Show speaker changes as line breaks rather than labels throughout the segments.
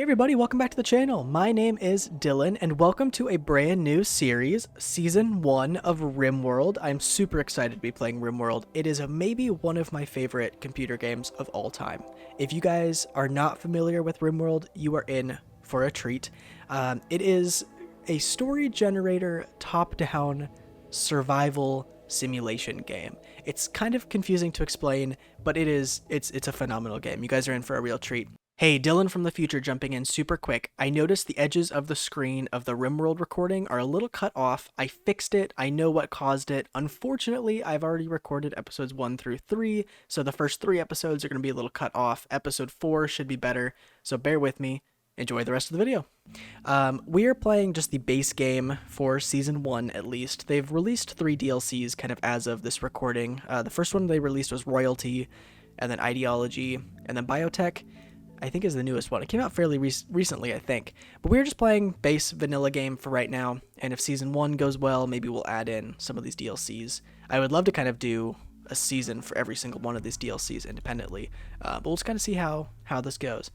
everybody, welcome back to the channel. My name is Dylan and welcome to a brand new series, Season 1 of Rimworld. I'm super excited to be playing Rimworld. It is maybe one of my favorite computer games of all time. If you guys are not familiar with Rimworld, you are in for a treat. It is a story generator, top-down survival simulation game. It's kind of confusing to explain, but it's a phenomenal game. You guys are in for a real treat. Hey, Dylan from the future jumping in super quick. I noticed the edges of the screen of the Rimworld recording are a little cut off. I fixed it. I know what caused it. Unfortunately, I've already recorded episodes 1 through 3, so the first 3 episodes are going to be a little cut off. Episode 4 should be better, so bear with me. Enjoy the rest of the video. We are playing just the base game for Season 1 at least. They've released 3 DLCs kind of as of this recording. The first one they released was Royalty, and then Ideology, and then Biotech. I think is the newest one. It came out fairly recently, I think. But we're just playing base vanilla game for right now, and if Season 1 goes well, maybe we'll add in some of these DLCs. I would love to kind of do a season for every single one of these DLCs independently, but we'll just kind of see how this goes.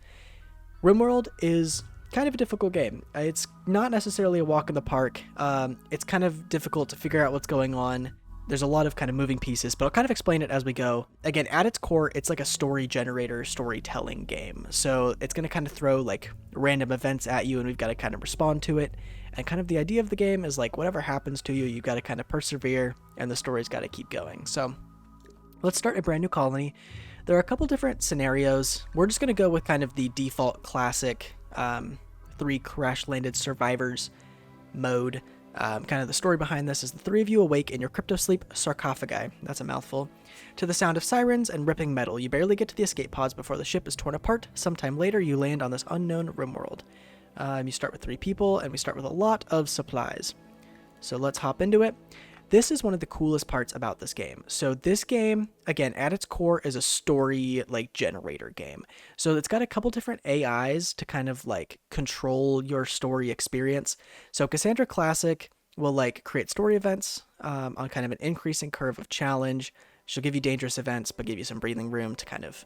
Rimworld is kind of a difficult game. It's not necessarily a walk in the park. It's kind of difficult to figure out what's going on. There's a lot of kind of moving pieces, but I'll kind of explain it as we go. Again, at its core, it's like a story generator, storytelling game. So it's going to kind of throw like random events at you and we've got to kind of respond to it. And kind of the idea of the game is like whatever happens to you, you've got to kind of persevere and the story's got to keep going. So let's start a brand new colony. There are a couple different scenarios. We're just going to go with kind of the default classic 3 crash-landed survivors mode. Kind of the story behind this is the 3 of you awake in your crypto-sleep sarcophagi, that's a mouthful, to the sound of sirens and ripping metal. You barely get to the escape pods before the ship is torn apart. Sometime later, you land on this unknown Rimworld. You start with 3 people, and we start with a lot of supplies. So let's hop into it. This is one of the coolest parts about this game. So this game, again, at its core is a story like generator game. So it's got a couple different AIs to kind of like control your story experience. So Cassandra Classic will like create story events on kind of an increasing curve of challenge. She'll give you dangerous events, but give you some breathing room to kind of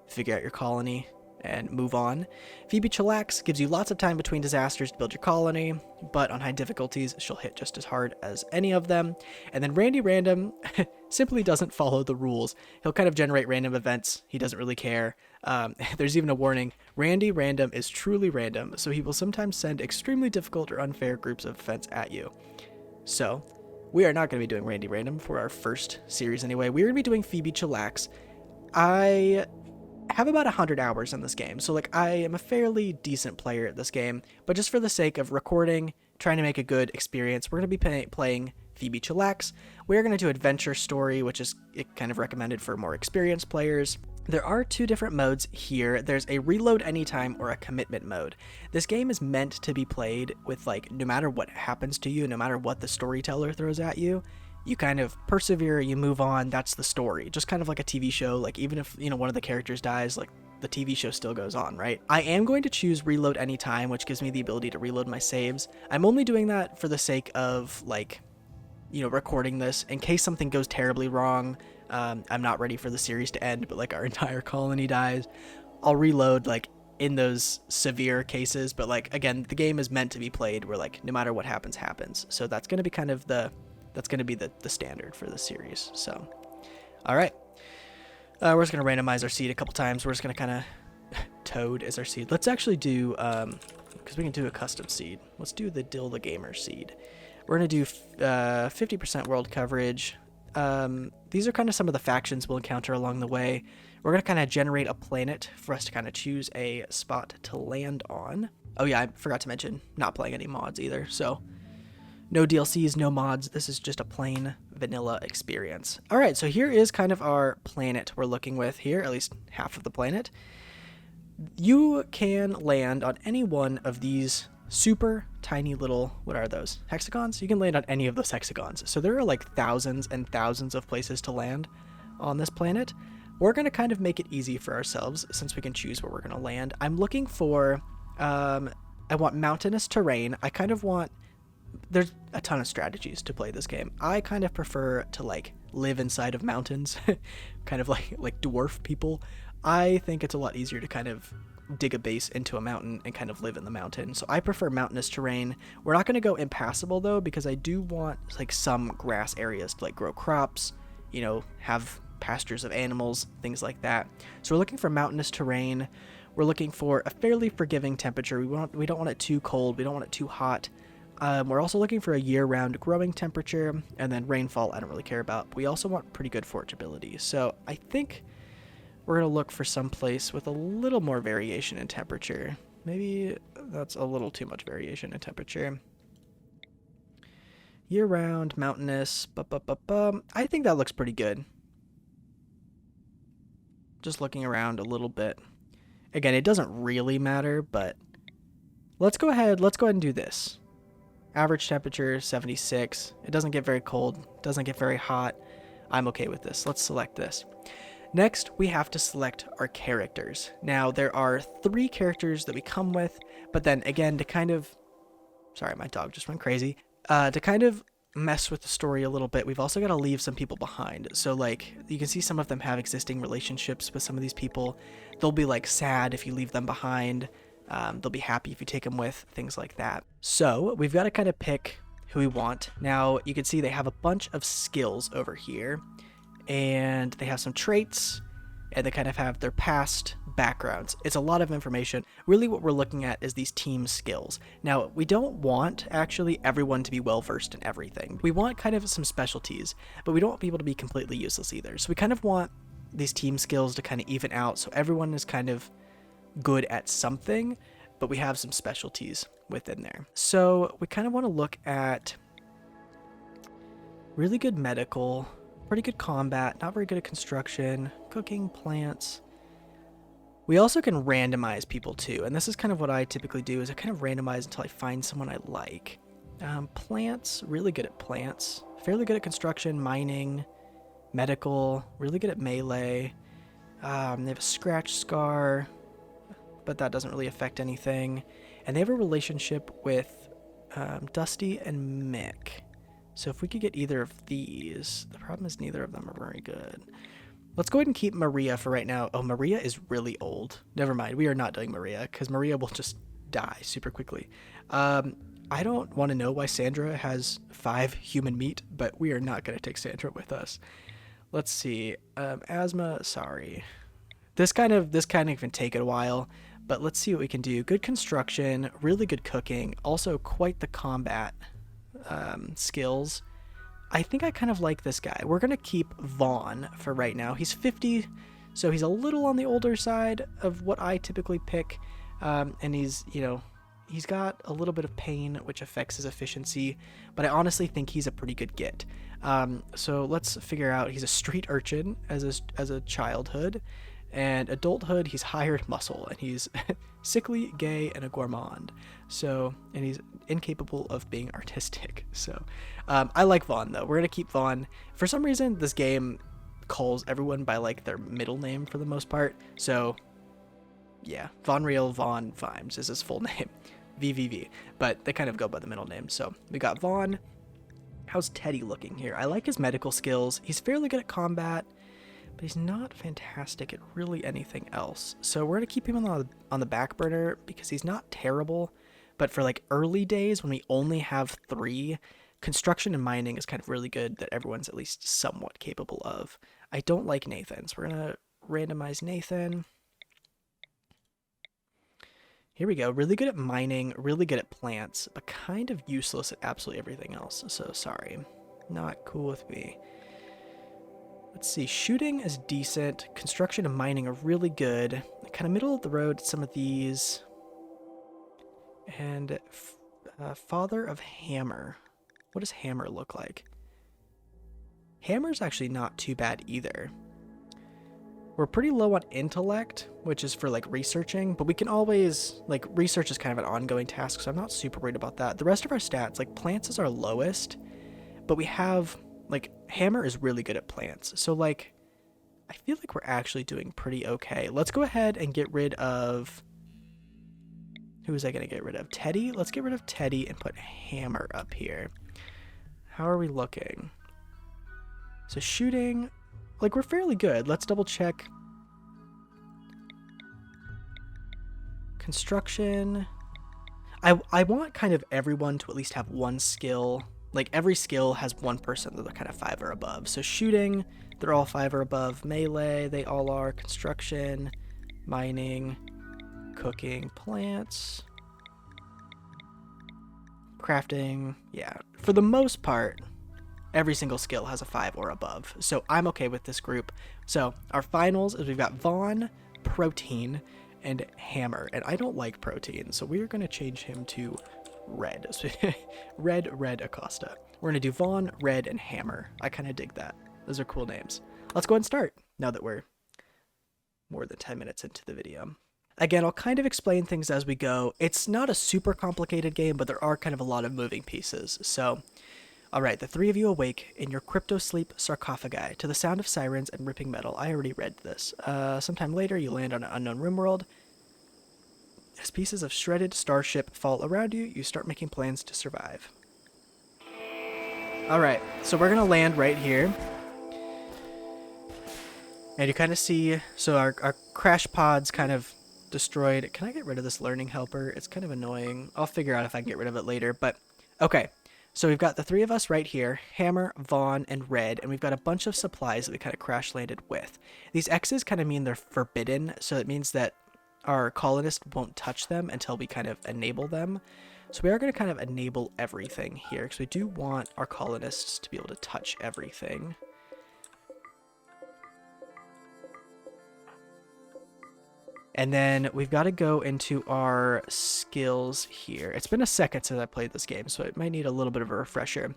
figure out your colony and move on. Phoebe Chillax gives you lots of time between disasters to build your colony, but on high difficulties, she'll hit just as hard as any of them. And then Randy Random simply doesn't follow the rules. He'll kind of generate random events. He doesn't really care. There's even a warning. Randy Random is truly random, so he will sometimes send extremely difficult or unfair groups of events at you. So we are not going to be doing Randy Random for our first series anyway. We're going to be doing Phoebe Chillax. I have about 100 hours in this game, so like I am a fairly decent player at this game, but just for the sake of recording, trying to make a good experience, we're going to be playing Phoebe Chillax. We're going to do Adventure Story, which is kind of recommended for more experienced players. There are 2 different modes here. There's a reload anytime or a commitment mode. This game is meant to be played with like no matter what happens to you, no matter what the storyteller throws at you, you kind of persevere, you move on, that's the story. Just kind of like a TV show, like even if, you know, one of the characters dies, like the TV show still goes on, right? I am going to choose reload anytime, which gives me the ability to reload my saves. I'm only doing that for the sake of like, you know, recording this in case something goes terribly wrong. I'm not ready for the series to end, but like our entire colony dies. I'll reload like in those severe cases, but like, again, the game is meant to be played where like no matter what happens, happens. So that's going to be kind of the standard for the series. So, all right. We're just going to randomize our seed a couple times. We're just going to kind of Toad as our seed. Let's actually do, because we can do a custom seed. Let's do the Dill the Gamer seed. We're going to do 50% world coverage. These are kind of some of the factions we'll encounter along the way. We're going to kind of generate a planet for us to kind of choose a spot to land on. Oh yeah, I forgot to mention, not playing any mods either. So no DLCs, no mods. This is just a plain vanilla experience. All right, so here is kind of our planet we're looking with here, at least half of the planet. You can land on any one of these super tiny little, what are those, hexagons? You can land on any of those hexagons. So there are like thousands and thousands of places to land on this planet. We're going to kind of make it easy for ourselves since we can choose where we're going to land. I'm looking for, I want mountainous terrain. I kind of want, there's a ton of strategies to play this game. I kind of prefer to like live inside of mountains, kind of like dwarf people. I think it's a lot easier to kind of dig a base into a mountain and kind of live in the mountain. So I prefer mountainous terrain. We're not going to go impassable though, because I do want like some grass areas to like grow crops, you know, have pastures of animals, things like that. So we're looking for mountainous terrain. We're looking for a fairly forgiving temperature. We don't want it too cold. We don't want it too hot. We're also looking for a year-round growing temperature, and then rainfall I don't really care about. We also want pretty good forgeability. So I think we're going to look for some place with a little more variation in temperature. Maybe that's a little too much variation in temperature. Year-round, mountainous, I think that looks pretty good. Just looking around a little bit. Again, it doesn't really matter, but let's go ahead and do this. Average temperature, 76. It doesn't get very cold, doesn't get very hot. I'm okay with this. Let's select this. Next, we have to select our characters. Now, there are 3 characters that we come with, but then again, to kind of... Sorry, my dog just went crazy. To kind of mess with the story a little bit, we've also got to leave some people behind. So, like, you can see some of them have existing relationships with some of these people. They'll be, like, sad if you leave them behind. They'll be happy if you take them with, things like that. So, we've got to kind of pick who we want. Now, you can see they have a bunch of skills over here. And they have some traits, and they kind of have their past backgrounds. It's a lot of information. Really what we're looking at is these team skills. Now, we don't want actually everyone to be well versed in everything. We want kind of some specialties, but we don't want people to be completely useless either. So we kind of want these team skills to kind of even out, so everyone is kind of good at something, but we have some specialties within there. So we kind of want to look at really good medical, pretty good combat, not very good at construction, cooking, plants. We also can randomize people too, and this is kind of what I typically do, is I kind of randomize until I find someone I like. Plants, really good at plants, fairly good at construction, mining, medical, really good at melee. They have a scratch scar, but that doesn't really affect anything. And they have a relationship with Dusty and Mick. So if we could get either of these, the problem is neither of them are very good. Let's go ahead and keep Maria for right now. Oh, Maria is really old. Never mind, we are not doing Maria, because Maria will just die super quickly. I don't want to know why Sandra has 5 human meat, but we are not going to take Sandra with us. Let's see. Asthma, sorry. This kind of can take it a while, but let's see what we can do. Good construction, really good cooking, also quite the combat skills. I think I kind of like this guy. We're going to keep Vaughn for right now. He's 50, so he's a little on the older side of what I typically pick, and he's got a little bit of pain, which affects his efficiency, but I honestly think he's a pretty good get. So let's figure out, he's a street urchin as a childhood, and adulthood, he's hired muscle, and he's sickly, gay, and a gourmand. So, and he's incapable of being artistic. So, I like Vaughn, though. We're going to keep Vaughn. For some reason, this game calls everyone by, like, their middle name for the most part. So, yeah, Von Real Vaughn Vimes is his full name. VVV. But they kind of go by the middle name. So, we got Vaughn. How's Teddy looking here? I like his medical skills. He's fairly good at combat, but he's not fantastic at really anything else. So we're going to keep him on the back burner because he's not terrible, but for like early days when we only have 3, construction and mining is kind of really good that everyone's at least somewhat capable of. I don't like Nathan, so we're going to randomize Nathan. Here we go. Really good at mining, really good at plants, but kind of useless at absolutely everything else. So sorry. Not cool with me. Let's see, shooting is decent. Construction and mining are really good. Kind of middle of the road, some of these. And Father of Hammer. What does Hammer look like? Hammer's actually not too bad either. We're pretty low on intellect, which is for like researching, but we can always, like, research is kind of an ongoing task, so I'm not super worried about that. The rest of our stats, like plants is our lowest, but we have, like, Hammer is really good at plants. So, like, I feel like we're actually doing pretty okay. Let's go ahead and get rid of... Who is I going to get rid of? Teddy? Let's get rid of Teddy and put Hammer up here. How are we looking? So shooting, like, we're fairly good. Let's double check. Construction. I want kind of everyone to at least have one skill. Like every skill has one person that they're kind of 5 or above. So shooting, they're all 5 or above. Melee, they all are. Construction, mining, cooking, plants, crafting. Yeah, for the most part, every single skill has a 5 or above. So I'm okay with this group. So our finals is we've got Vaughn, Protein, and Hammer. And I don't like Protein, so we're going to change him to Red. Red Acosta. We're going to do Vaughn, Red, and Hammer. I kind of dig that. Those are cool names. Let's go ahead and start now that we're more than 10 minutes into the video. Again, I'll kind of explain things as we go. It's not a super complicated game, but there are kind of a lot of moving pieces. So, alright, the 3 of you awake in your crypto-sleep sarcophagi to the sound of sirens and ripping metal. I already read this. Sometime later, you land on an unknown Rimworld. As pieces of shredded starship fall around you, you start making plans to survive. Alright, so we're going to land right here. And you kind of see, so our crash pod's kind of destroyed. Can I get rid of this learning helper? It's kind of annoying. I'll figure out if I can get rid of it later. But, okay. So we've got the 3 of us right here, Hammer, Vaughn, and Red, and we've got a bunch of supplies that we kind of crash landed with. These X's kind of mean they're forbidden, so it means that our colonists won't touch them until we kind of enable them. So we are going to kind of enable everything here, because we do want our colonists to be able to touch everything. And then we've got to go into our skills here. It's been a second since I played this game, so it might need a little bit of a refresher.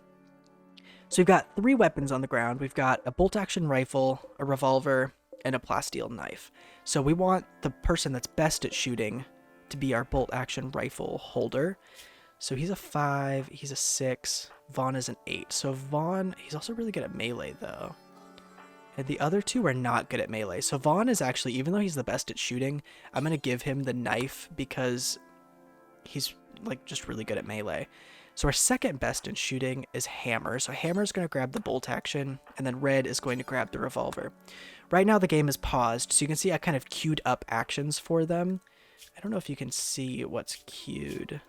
So we've got 3 weapons on the ground. We've got a bolt-action rifle, a revolver, and a plasteel knife. So we want the person that's best at shooting to be our bolt-action rifle holder. So he's a 5, he's a 6, Vaughn is an 8. So Vaughn, he's also really good at melee, though. And the other 2 are not good at melee. So Vaughn is actually, even though he's the best at shooting, I'm going to give him the knife because he's like just really good at melee. So our second best in shooting is Hammer. So Hammer's going to grab the bolt action, and then Red is going to grab the revolver. Right now the game is paused, so you can see I kind of queued up actions for them. I don't know if you can see what's queued.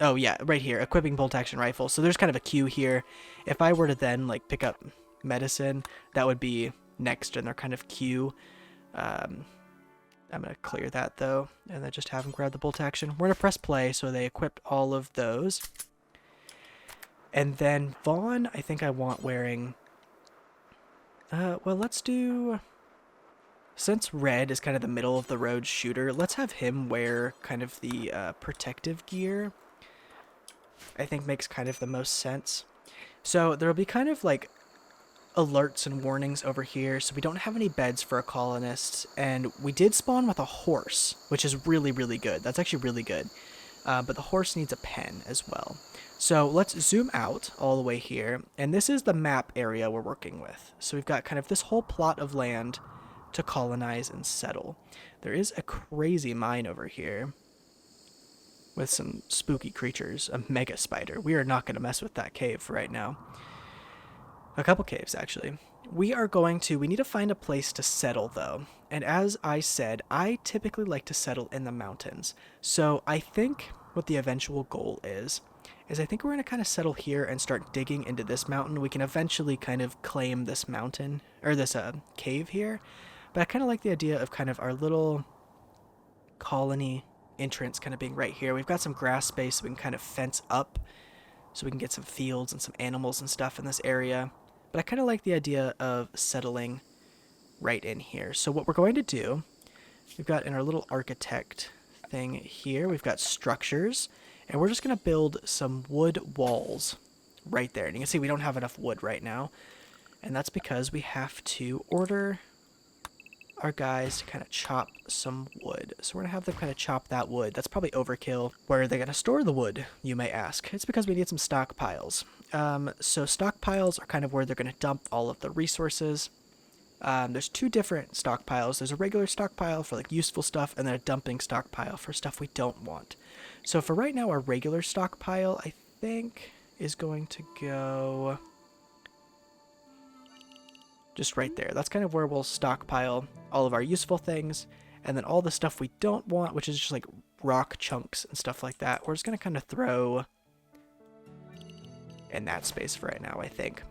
Oh yeah, right here, equipping bolt action rifle. So there's kind of a queue here. If I were to then like pick up medicine, that would be next in their kind of queue. I'm going to clear that though, and then just have them grab the bolt action. We're going to press play, so they equipped all of those. And then Vaughn, I think I want wearing... well, let's do... Since Red is kind of the middle of the road shooter, let's have him wear kind of the protective gear. I think makes kind of the most sense. So there will be kind of like alerts and warnings over here. So we don't have any beds for a colonist, and we did spawn with a horse, which is really, really good. That's actually really good. But the horse needs a pen as well. So let's zoom out all the way here, and this is the map area we're working with. So we've got kind of this whole plot of land to colonize and settle. There is a crazy mine over here with some spooky creatures, a mega spider. We are not going to mess with that cave right now. A couple caves, actually. We need to find a place to settle, though. And as I said, I typically like to settle in the mountains. So I think what the eventual goal is I think we're going to kind of settle here and start digging into this mountain. We can eventually kind of claim this mountain, or this cave here. But I kind of like the idea of kind of our little colony entrance kind of being right here. We've got some grass space so we can kind of fence up so we can get some fields and some animals and stuff in this area. But I kind of like the idea of settling right in here. So what we're going to do, we've got in our little architect thing here, we've got structures, and we're just going to build some wood walls right there. And you can see we don't have enough wood right now, and that's because we have to order our guys to kind of chop some wood. So we're going to have them kind of chop that wood. That's probably overkill. Where are they going to store the wood, you may ask? It's because we need some stockpiles. So stockpiles are kind of where they're going to dump all of the resources. There's 2 different stockpiles. There's a regular stockpile for like useful stuff, and then a dumping stockpile for stuff we don't want. So for right now, our regular stockpile, I think, is going to go just right there. That's kind of where we'll stockpile all of our useful things. And then all the stuff we don't want, which is just like rock chunks and stuff like that, we're just going to kind of throw in that space for right now, I think.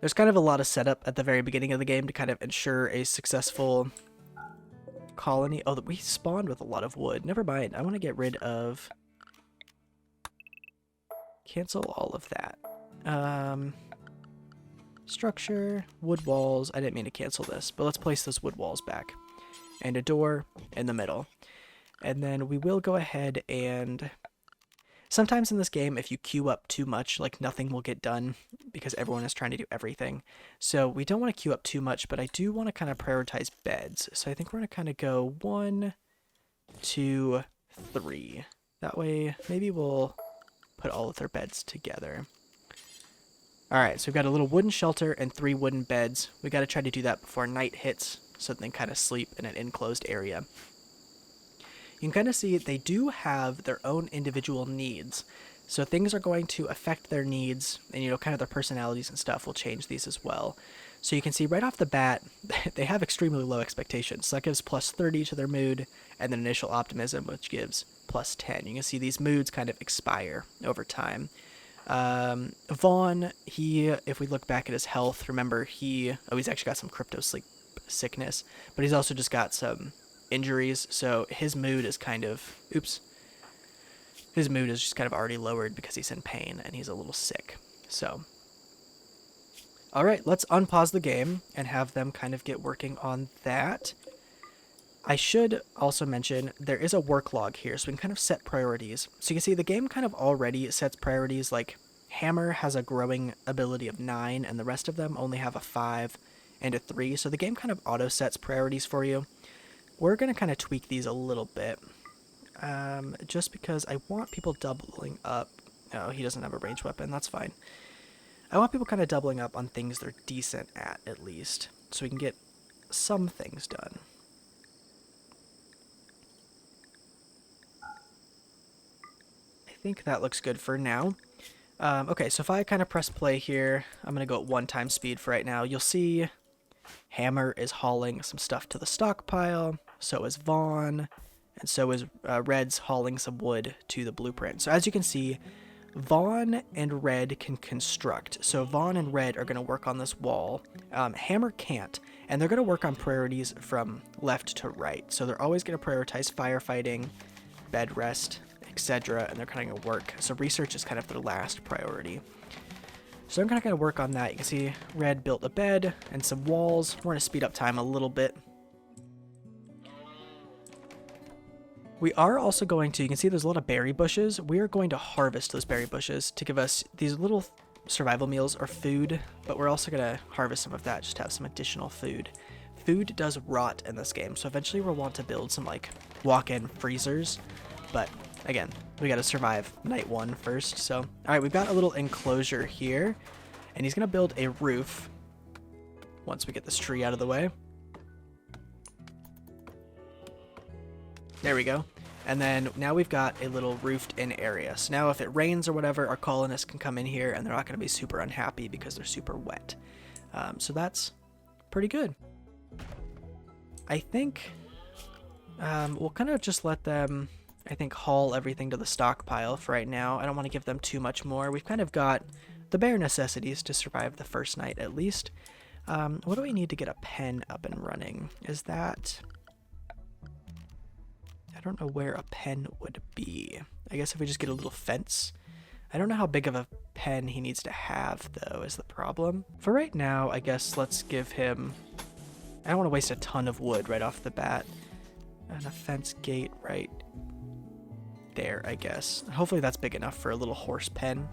There's kind of a lot of setup at the very beginning of the game to kind of ensure a successful colony. Oh, we spawned with a lot of wood. Never mind. I want to get rid of... Cancel all of that. Structure, wood walls. I didn't mean to cancel this, but let's place those wood walls back. And a door in the middle. And then we will go ahead and... Sometimes in this game, if you queue up too much, like nothing will get done because everyone is trying to do everything. So we don't want to queue up too much, but I do want to kind of prioritize beds. So I think we're going to kind of go 1, 2, 3. That way, maybe we'll put all of their beds together. Alright, so we've got a little wooden shelter and 3 wooden beds. We got to try to do that before night hits so that they kind of sleep in an enclosed area. You can kind of see they do have their own individual needs. So things are going to affect their needs, and, you know, kind of their personalities and stuff will change these as well. So you can see right off the bat, they have extremely low expectations. So that gives plus 30 to their mood, and then initial optimism, which gives plus 10. You can see these moods kind of expire over time. Vaughn, if we look back at his health, remember he's actually got some crypto sleep sickness, but he's also just got some injuries, so his mood is kind of, his mood is just kind of already lowered because he's in pain and he's a little sick. So, alright, let's unpause the game and have them kind of get working on that. I should also mention there is a work log here, so we can kind of set priorities. So you can see the game kind of already sets priorities, like Hammer has a growing ability of 9 and the rest of them only have a 5 and a 3, so the game kind of auto sets priorities for you. We're going to kind of tweak these a little bit, just because I want people doubling up. Oh, he doesn't have a ranged weapon. That's fine. I want people kind of doubling up on things they're decent at least, so we can get some things done. I think that looks good for now. Okay, so if I kind of press play here, I'm going to go at 1 times speed for right now. You'll see Hammer is hauling some stuff to the stockpile, so is Vaughn, and so is Red's hauling some wood to the blueprint. So as you can see, Vaughn and Red can construct. So Vaughn and Red are going to work on this wall. Hammer can't, and they're going to work on priorities from left to right. So they're always going to prioritize firefighting, bed rest, etc., and they're kind of going to work. So research is kind of their last priority. So I'm kind of going to work on that. You can see Red built a bed and some walls. We're going to speed up time a little bit. We are also going to, you can see there's a lot of berry bushes. We are going to harvest those berry bushes to give us these little survival meals or food, but we're also going to harvest some of that just to have some additional food. Food does rot in this game, so eventually we'll want to build some like walk-in freezers, but again, we got to survive night 1 first. So, all right, we've got a little enclosure here, and he's going to build a roof once we get this tree out of the way. There we go. And then now we've got a little roofed in area. So now if it rains or whatever, our colonists can come in here and they're not going to be super unhappy because they're super wet. So that's pretty good. I think we'll kind of just let them, I think, haul everything to the stockpile for right now. I don't want to give them too much more. We've kind of got the bare necessities to survive the first night at least. What do we need to get a pen up and running? Is that... I don't know where a pen would be. I guess if we just get a little fence. I don't know how big of a pen he needs to have, though, is the problem. For right now, I guess let's give him... I don't want to waste a ton of wood right off the bat. And a fence gate right there, I guess. Hopefully that's big enough for a little horse pen.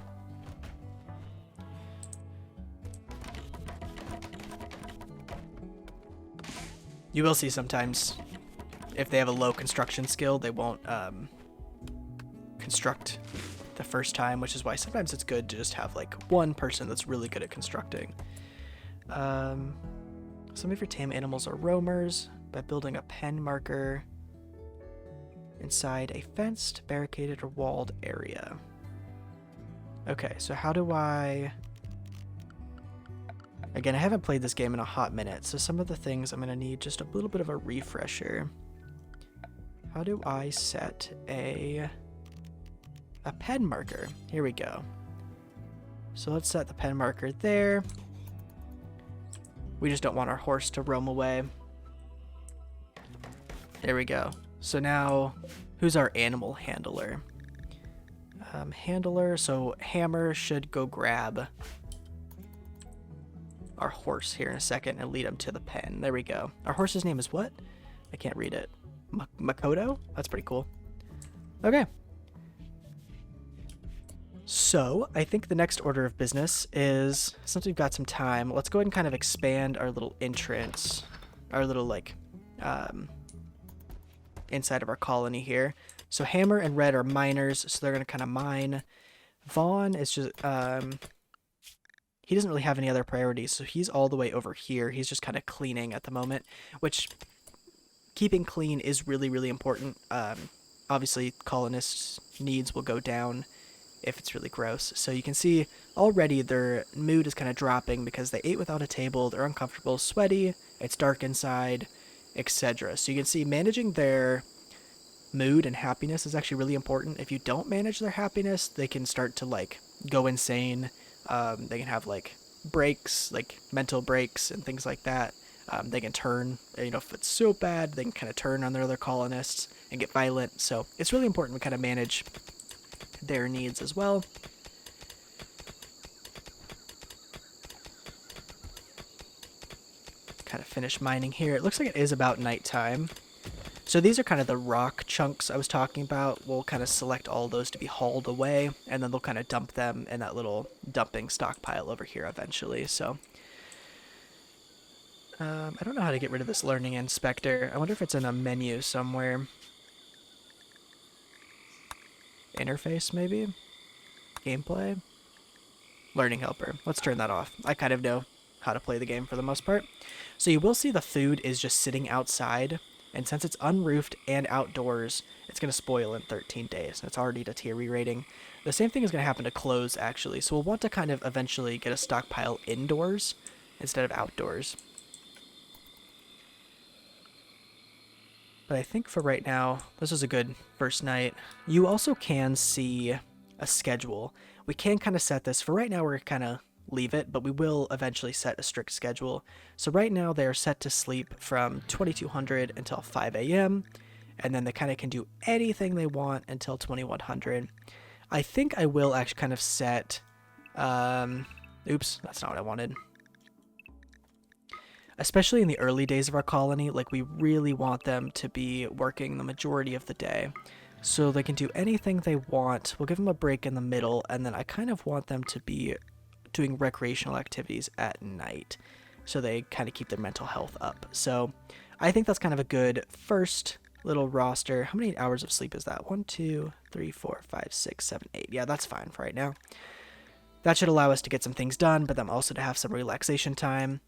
You will see sometimes... if they have a low construction skill, they won't construct the first time, which is why sometimes it's good to just have like one person that's really good at constructing. Some of your tame animals are roamers. By building a pen marker inside a fenced, barricaded, or walled area. Okay, so how do I Again, I haven't played this game in a hot minute, so some of the things I'm going to need just a little bit of a refresher. How do I set a pen marker? Here we go. So let's set the pen marker there. We just don't want our horse to roam away. There we go. So now, who's our animal handler? Handler, so Hammer should go grab our horse here in a second and lead him to the pen. There we go. Our horse's name is what? I can't read it. Makoto? That's pretty cool. Okay. So, I think the next order of business is, since we've got some time, let's go ahead and kind of expand our little entrance, our little, like, inside of our colony here. So Hammer and Red are miners, so they're going to kind of mine. Vaughn is just, he doesn't really have any other priorities, so he's all the way over here. He's just kind of cleaning at the moment, which keeping clean is really, really important. Obviously, colonists' needs will go down if it's really gross. So you can see already their mood is kind of dropping because they ate without a table, they're uncomfortable, sweaty, it's dark inside, etc. So you can see managing their mood and happiness is actually really important. If you don't manage their happiness, they can start to like go insane. They can have like breaks, like mental breaks and things like that. They can turn, if it's so bad, they can kind of turn on their other colonists and get violent. So it's really important to kind of manage their needs as well. Kind of finish mining here. It looks like it is about nighttime. So these are kind of the rock chunks I was talking about. We'll kind of select all those to be hauled away, and then they'll kind of dump them in that little dumping stockpile over here eventually. So I don't know how to get rid of this learning inspector. I wonder if it's in a menu somewhere. Interface, maybe? Gameplay? Learning helper. Let's turn that off. I kind of know how to play the game for the most part. So you will see the food is just sitting outside, and since it's unroofed and outdoors, it's going to spoil in 13 days, and it's already deteriorating. The same thing is going to happen to clothes, actually, so we'll want to kind of eventually get a stockpile indoors instead of outdoors. But I think for right now, this is a good first night. You also can see a schedule. We can kind of set this. For right now, we're kind of leave it, but we will eventually set a strict schedule. So right now, they are set to sleep from 2200 until 5 a.m., and then they kind of can do anything they want until 2100. I think I will actually kind of set... oops, that's not what I wanted. Especially in the early days of our colony, like we really want them to be working the majority of the day. So they can do anything they want. We'll give them a break in the middle, and then I kind of want them to be doing recreational activities at night. So they kind of keep their mental health up. So I think that's kind of a good first little roster. How many hours of sleep is that? 1, 2, 3, 4, 5, 6, 7, 8. Yeah, that's fine for right now. That should allow us to get some things done, but then also to have some relaxation time.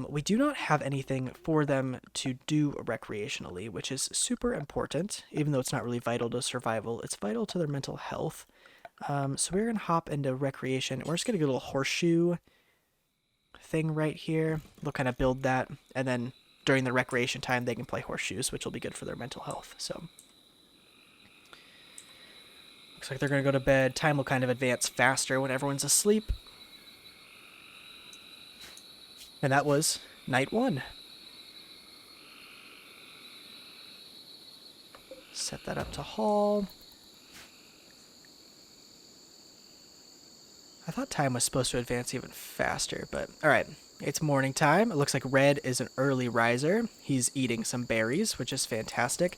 We do not have anything for them to do recreationally, which is super important, even though it's not really vital to survival. It's vital to their mental health. So we're going to hop into recreation. We're just going to get a little horseshoe thing right here. They'll kind of build that, and then during the recreation time, they can play horseshoes, which will be good for their mental health. So looks like they're going to go to bed. Time will kind of advance faster when everyone's asleep. And that was night 1. Set that up to haul. I thought time was supposed to advance even faster, but alright. It's morning time. It looks like Red is an early riser. He's eating some berries, which is fantastic.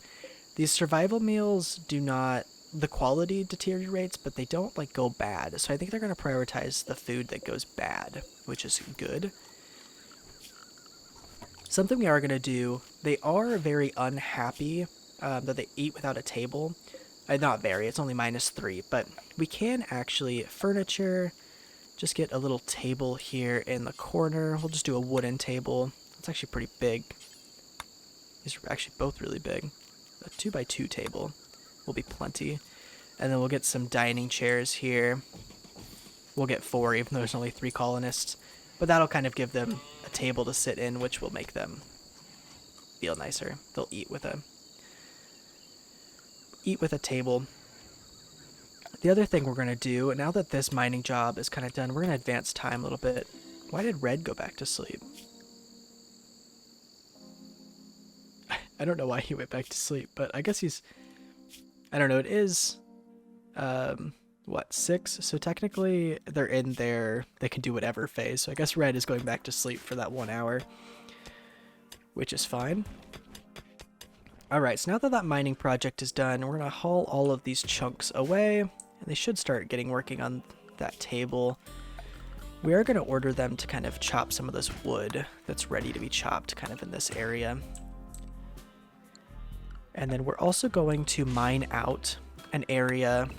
These survival meals do not... The quality deteriorates, but they don't, like, go bad. So I think they're going to prioritize the food that goes bad, which is good. Something we are going to do, they are very unhappy that they eat without a table. Not very, it's only -3, but we can actually furniture, just get a little table here in the corner. We'll just do a wooden table. It's actually pretty big. These are actually both really big. A 2x2 table will be plenty. And then we'll get some dining chairs here. We'll get 4, even though there's only 3 colonists. But that'll kind of give them a table to sit in, which will make them feel nicer. They'll eat with a table. The other thing we're going to do, now that this mining job is kind of done, we're going to advance time a little bit. Why did Red go back to sleep? I don't know why he went back to sleep, but I guess he's... I don't know, it is... what, 6? So technically they're in there, they can do whatever phase. So I guess Red is going back to sleep for that 1 hour, which is fine. Alright, so now that that mining project is done, we're going to haul all of these chunks away, and they should start getting working on that table. We are going to order them to kind of chop some of this wood that's ready to be chopped kind of in this area. And then we're also going to mine out an area.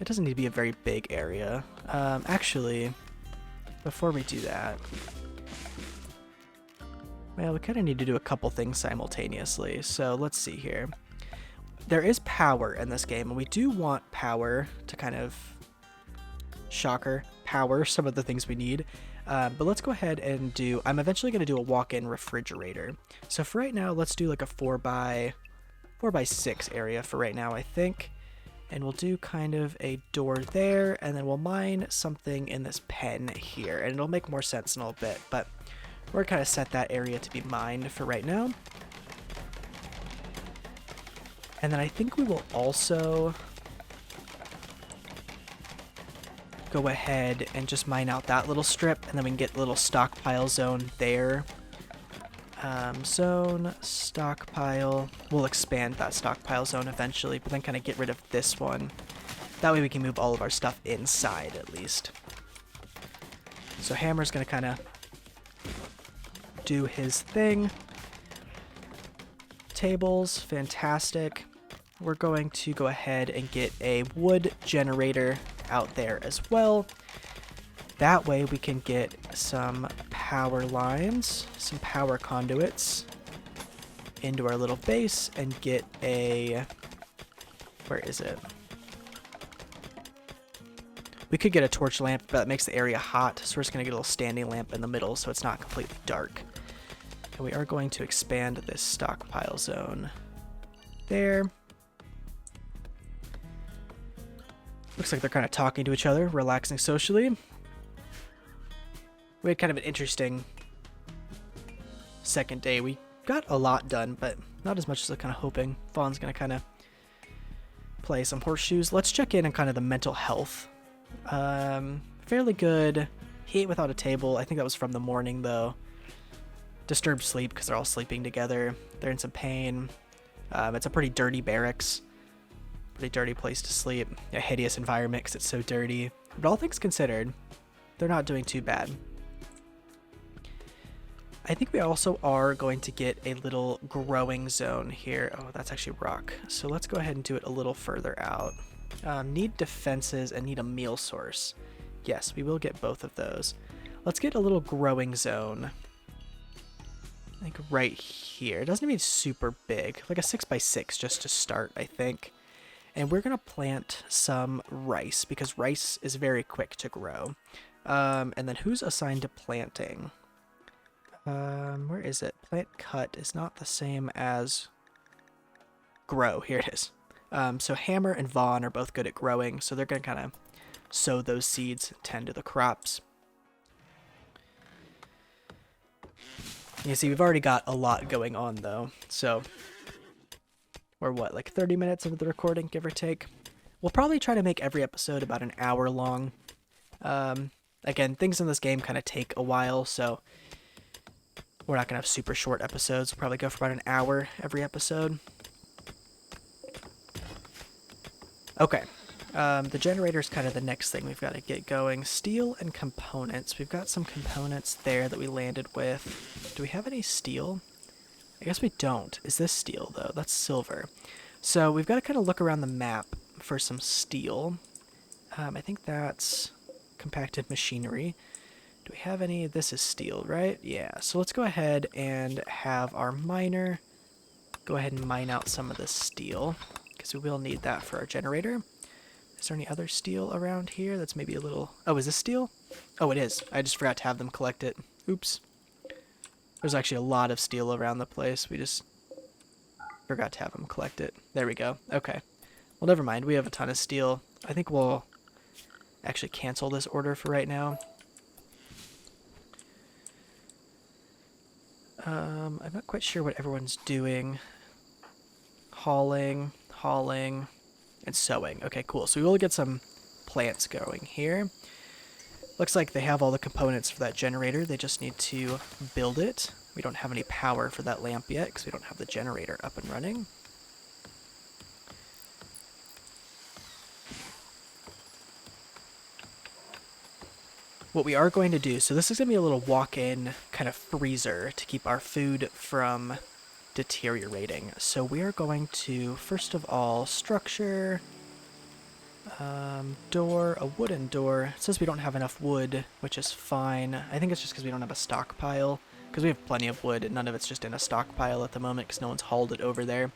It doesn't need to be a very big area. Actually, before we do that, well, we kind of need to do a couple things simultaneously. So let's see here. There is power in this game, and we do want power to kind of, shocker, power some of the things we need. But let's go ahead and do, I'm eventually going to do a walk-in refrigerator. So for right now, let's do like a 4x6 area for right now, I think. And we'll do kind of a door there, and then we'll mine something in this pen here, and it'll make more sense in a little bit, but we're kind of set that area to be mined for right now. And then I think we will also go ahead and just mine out that little strip, and then we can get a little stockpile zone there. Zone, stockpile. We'll expand that stockpile zone eventually, but then kind of get rid of this one. That way we can move all of our stuff inside at least. So Hammer's going to kind of do his thing. Tables, fantastic. We're going to go ahead and get a wood generator out there as well. That way we can get some power lines, some power conduits into our little base and get a... Where is it? We could get a torch lamp, but that makes the area hot, so we're just going to get a little standing lamp in the middle so it's not completely dark. And we are going to expand this stockpile zone there. Looks like they're kind of talking to each other, relaxing socially. We had kind of an interesting second day. We got a lot done, but not as much as I was kind of hoping. Fawn's going to kind of play some horseshoes. Let's check in on kind of the mental health. Fairly good. He ate without a table. I think that was from the morning, though. Disturbed sleep because they're all sleeping together. They're in some pain. It's a pretty dirty barracks. Pretty dirty place to sleep. A hideous environment because it's so dirty. But all things considered, they're not doing too bad. I think we also are going to get a little growing zone here. Oh, that's actually rock. So let's go ahead and do it a little further out. Need defenses and need a meal source. Yes, we will get both of those. Let's get a little growing zone. I think right here. It doesn't need to be super big. Like a 6x6 just to start, I think. And we're going to plant some rice because rice is very quick to grow. And then who's assigned to planting? Where is it? Plant cut is not the same as grow. Here it is. So Hammer and Vaughn are both good at growing, so they're going to kind of sow those seeds, tend to the crops. You see, we've already got a lot going on, though. So we're, what, like 30 minutes into the recording, give or take? We'll probably try to make every episode about an hour long. Again, things in this game kind of take a while, so we're not going to have super short episodes. We'll probably go for about an hour every episode. Okay. The generator is kind of the next thing we've got to get going. Steel and components. We've got some components there that we landed with. Do we have any steel? I guess we don't. Is this steel, though? That's silver. So we've got to kind of look around the map for some steel. I think that's compacted machinery. Do we have any? This is steel, right? Yeah. So let's go ahead and have our miner go ahead and mine out some of this steel because we will need that for our generator. Is there any other steel around here that's maybe a little... Oh, is this steel? Oh, it is. I just forgot to have them collect it. Oops. There's actually a lot of steel around the place. We just forgot to have them collect it. There we go. Okay. Well, never mind. We have a ton of steel. I think we'll actually cancel this order for right now. I'm not quite sure what everyone's doing. Hauling, and sewing. Okay, cool. So we will get some plants going here. Looks like they have all the components for that generator. They just need to build it. We don't have any power for that lamp yet because we don't have the generator up and running. What we are going to do, so this is going to be a little walk-in kind of freezer to keep our food from deteriorating. So we are going to, first of all, structure door, a wooden door. It says we don't have enough wood, which is fine. I think it's just because we don't have a stockpile, because we have plenty of wood and none of it's just in a stockpile at the moment because no one's hauled it over there.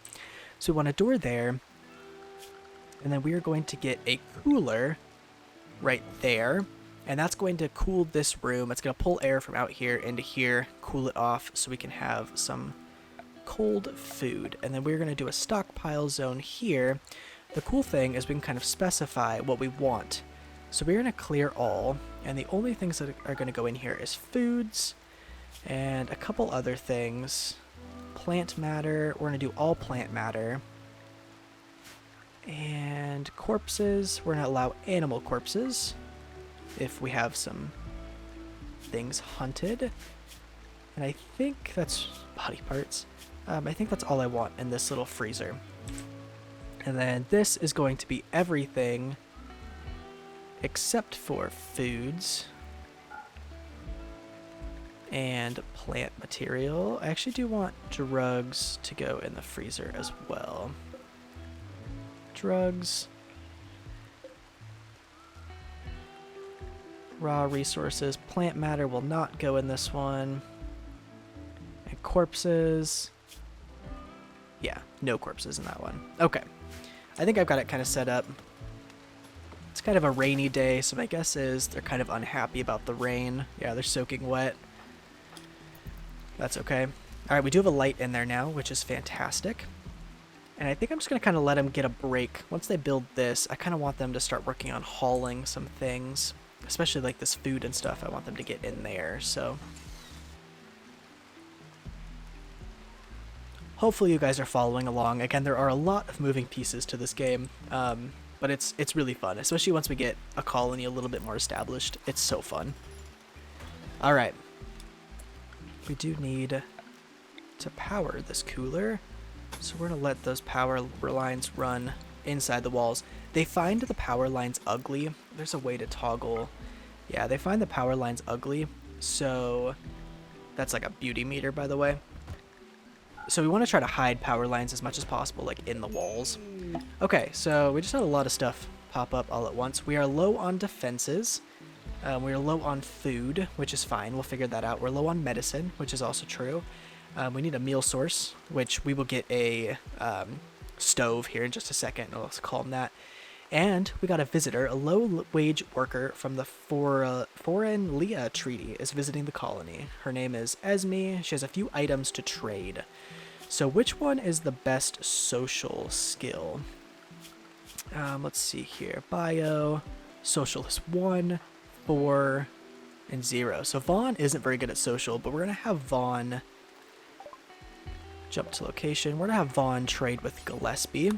So we want a door there, and then we are going to get a cooler right there. And that's going to cool this room. It's going to pull air from out here into here, cool it off so we can have some cold food. And then we're going to do a stockpile zone here. The cool thing is we can kind of specify what we want. So we're going to clear all. And the only things that are going to go in here is foods and a couple other things. Plant matter. We're going to do all plant matter. And corpses. We're going to allow animal corpses if we have some things hunted. And I think that's body parts. I think that's all I want in this little freezer. And then this is going to be everything except for foods and plant material. I actually do want drugs to go in the freezer as well. Drugs. Raw resources. Plant matter will not go in this one. And corpses. Yeah, no corpses in that one. Okay. I think I've got it kind of set up. It's kind of a rainy day, so my guess is they're kind of unhappy about the rain. Yeah, they're soaking wet. That's okay. Alright, we do have a light in there now, which is fantastic. And I think I'm just going to kind of let them get a break. Once they build this, I kind of want them to start working on hauling some things. Especially like this food and stuff, I want them to get in there, so. Hopefully you guys are following along. Again, there are a lot of moving pieces to this game, but it's really fun, especially once we get a colony a little bit more established. It's so fun. Alright. We do need to power this cooler, so we're going to let those power lines run inside the walls. They find the power lines ugly. There's a way to toggle. Yeah, they find the power lines ugly, so that's like a beauty meter, by the way. So we want to try to hide power lines as much as possible, like in the walls. Okay, so we just had a lot of stuff pop up all at once. We are low on defenses. We are low on food, which is fine. We'll figure that out. We're low on medicine, which is also true. We need a meal source, which we will get a stove here in just a second. Let's call them that. And we got a visitor, a low-wage worker from the Foreign Leah Treaty is visiting the colony. Her name is Esme. She has a few items to trade. So which one is the best social skill? Let's see here. Bio, social is 1, 4, and 0. So Vaughn isn't very good at social, but we're going to have Vaughn jump to location. We're going to have Vaughn trade with Gillespie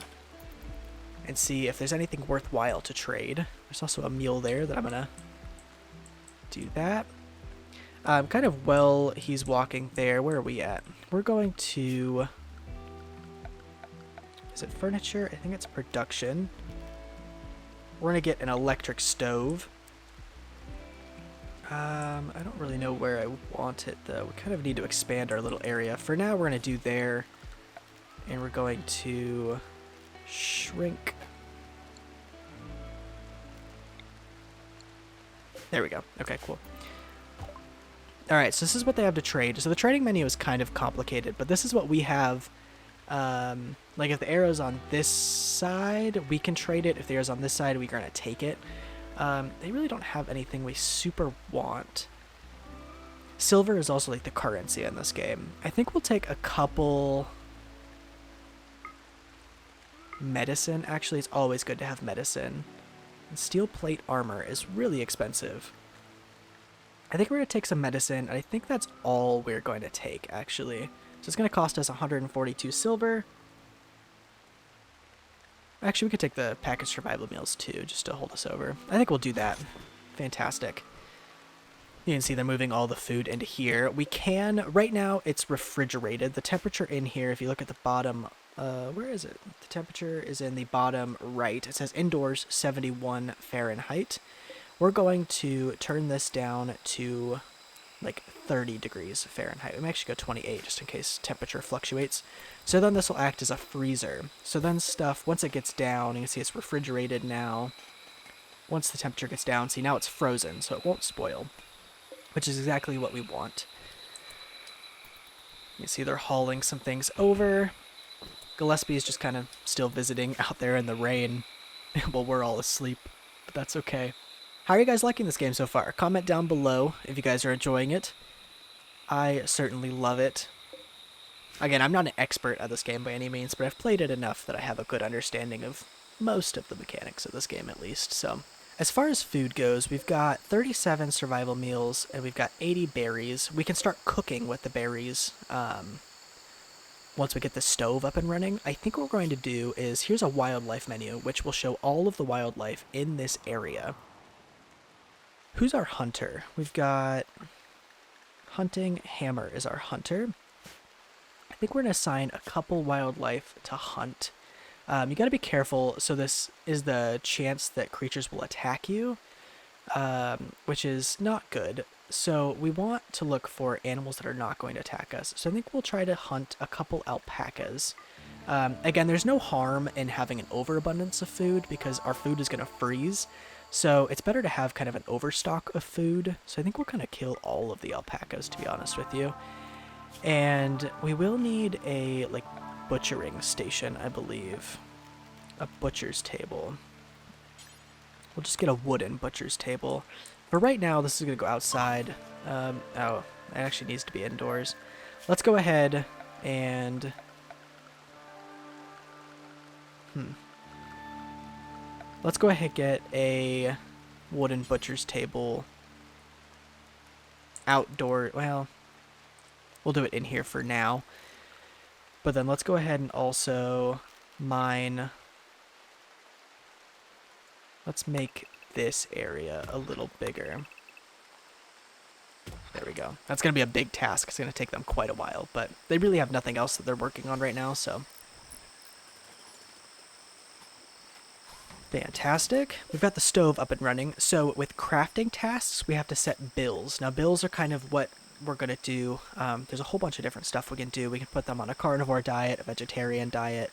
and see if there's anything worthwhile to trade. There's also a meal there that I'm going to do that. Kind of while he's walking there, where are we at? We're going to... Is it furniture? I think it's production. We're going to get an electric stove. I don't really know where I want it, though. We kind of need to expand our little area. For now, we're going to do there. And we're going to shrink. There we go. Okay, cool. Alright, so this is what they have to trade. So the trading menu is kind of complicated, but this is what we have Like if the arrow's on this side, we can trade it. If the arrow's on this side, we're gonna take it. They really don't have anything we super want. Silver is also like the currency in this game. I think we'll take a couple medicine. Actually, it's always good to have medicine. And steel plate armor is really expensive. I think we're going to take some medicine, and I think that's all we're going to take, actually. So it's going to cost us 142 silver. Actually, we could take the packaged survival meals, too, just to hold us over. I think we'll do that. Fantastic. You can see they're moving all the food into here. We can, right now, it's refrigerated. The temperature in here, if you look at the bottom, where is it? The temperature is in the bottom right. It says indoors 71 Fahrenheit. We're going to turn this down to like 30 degrees Fahrenheit. We may actually go 28 just in case temperature fluctuates. So then this will act as a freezer. So then stuff, once it gets down, you can see it's refrigerated now. Once the temperature gets down, see now it's frozen, so it won't spoil, which is exactly what we want. You see they're hauling some things over. Gillespie is just kind of still visiting out there in the rain while we're all asleep, but that's okay. How are you guys liking this game so far? Comment down below if you guys are enjoying it. I certainly love it. Again, I'm not an expert at this game by any means, but I've played it enough that I have a good understanding of most of the mechanics of this game at least. So, as far as food goes, we've got 37 survival meals and we've got 80 berries. We can start cooking with the berries once we get the stove up and running. I think what we're going to do is, here's a wildlife menu, which will show all of the wildlife in this area. Who's our hunter? We've got hunting. Hammer is our hunter. I think we're going to assign a couple wildlife to hunt. You got to be careful. So this is the chance that creatures will attack you, which is not good. So we want to look for animals that are not going to attack us. So I think we'll try to hunt a couple alpacas. Again, there's no harm in having an overabundance of food because our food is going to freeze. So it's better to have kind of an overstock of food. So I think we'll kind of kill all of the alpacas, to be honest with you. And we will need a like butchering station, I believe. A butcher's table. We'll just get a wooden butcher's table. For right now, this is going to go outside. Oh, it actually needs to be indoors. Let's go ahead and... Let's go ahead and get a wooden butcher's table outdoor. Well, we'll do it in here for now. But then let's go ahead and also mine. Let's make this area a little bigger. There we go. That's going to be a big task. It's going to take them quite a while, but they really have nothing else that they're working on right now, so... Fantastic. We've got the stove up and running. So with crafting tasks, we have to set bills. Now bills are kind of what we're going to do. There's a whole bunch of different stuff we can do. We can put them on a carnivore diet, a vegetarian diet.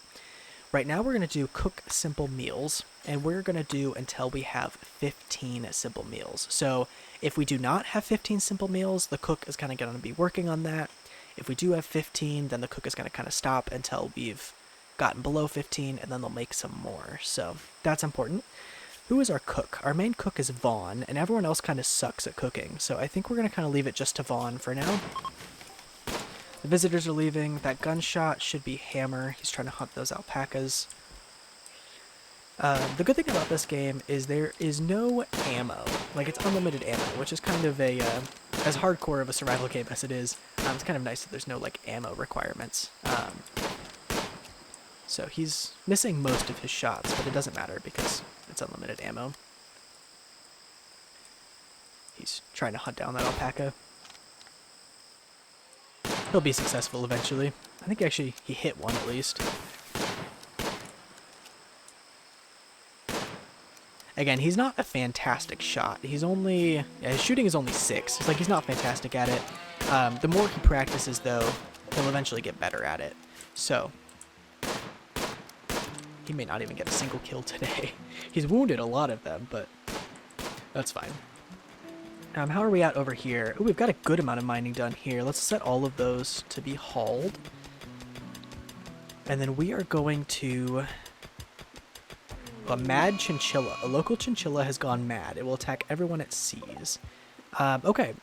Right now we're going to do cook simple meals, and we're going to do until we have 15 simple meals. So if we do not have 15 simple meals, the cook is kind of going to be working on that. If we do have 15, then the cook is going to kind of stop until we've gotten below 15, and then they'll make some more. So that's important. Who is our cook? Our main cook is Vaughn, and everyone else kind of sucks at cooking. So I think we're going to kind of leave it just to Vaughn for now. The visitors are leaving. That gunshot should be Hammer. He's trying to hunt those alpacas. The good thing about this game is there is no ammo. Like, it's unlimited ammo, which is kind of a, as hardcore of a survival game as it is, it's kind of nice that there's no, like, ammo requirements. So he's missing most of his shots, but it doesn't matter because it's unlimited ammo. He's trying to hunt down that alpaca. He'll be successful eventually. I think actually he hit one at least. Again, he's not a fantastic shot. He's only... Yeah, his shooting is only 6. It's like he's not fantastic at it. The more he practices, though, he'll eventually get better at it. So... he may not even get a single kill today. He's wounded a lot of them, but that's fine. How are we at over here? Ooh, we've got a good amount of mining done here. Let's set all of those to be hauled. And then we are going to... A mad chinchilla. A local chinchilla has gone mad. It will attack everyone it sees. Okay.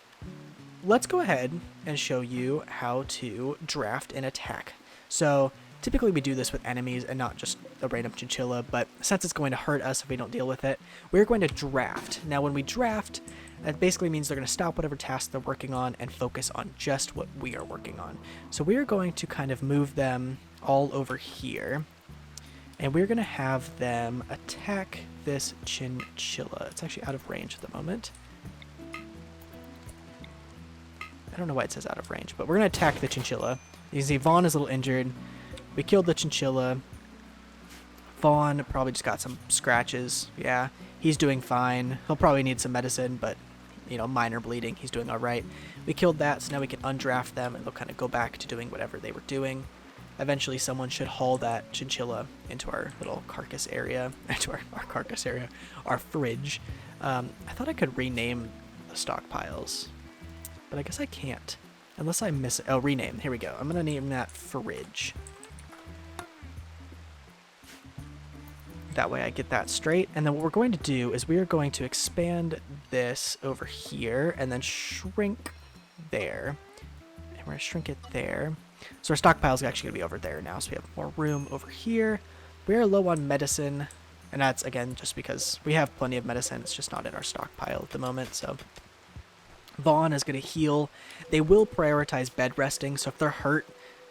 Let's go ahead and show you how to draft an attack. So typically we do this with enemies and not just a random chinchilla, but since it's going to hurt us if we don't deal with it, we're going to draft. Now when we draft, that basically means they're going to stop whatever task they're working on and focus on just what we are working on. So we are going to kind of move them all over here, and we're going to have them attack this chinchilla. It's actually out of range at the moment. I don't know why it says out of range, but we're going to attack the chinchilla. You can see Vaughn is a little injured. We killed the chinchilla. Vaughn probably just got some scratches. Yeah, he's doing fine. He'll probably need some medicine, but, you know, minor bleeding. He's doing all right. We killed that, so now we can undraft them, and they'll kind of go back to doing whatever they were doing. Eventually, someone should haul that chinchilla into our little carcass area, into our carcass area, our fridge. I thought I could rename the stockpiles, but I guess I can't. Unless I miss it. Oh, rename. Here we go. I'm going to name that fridge. That way I get that straight. And then what we're going to do is we are going to expand this over here and then shrink there. And we're going to shrink it there. So our stockpile is actually going to be over there now. So we have more room over here. We are low on medicine. And that's, again, just because we have plenty of medicine. It's just not in our stockpile at the moment. So Vaughn is going to heal. They will prioritize bed resting, so if they're hurt,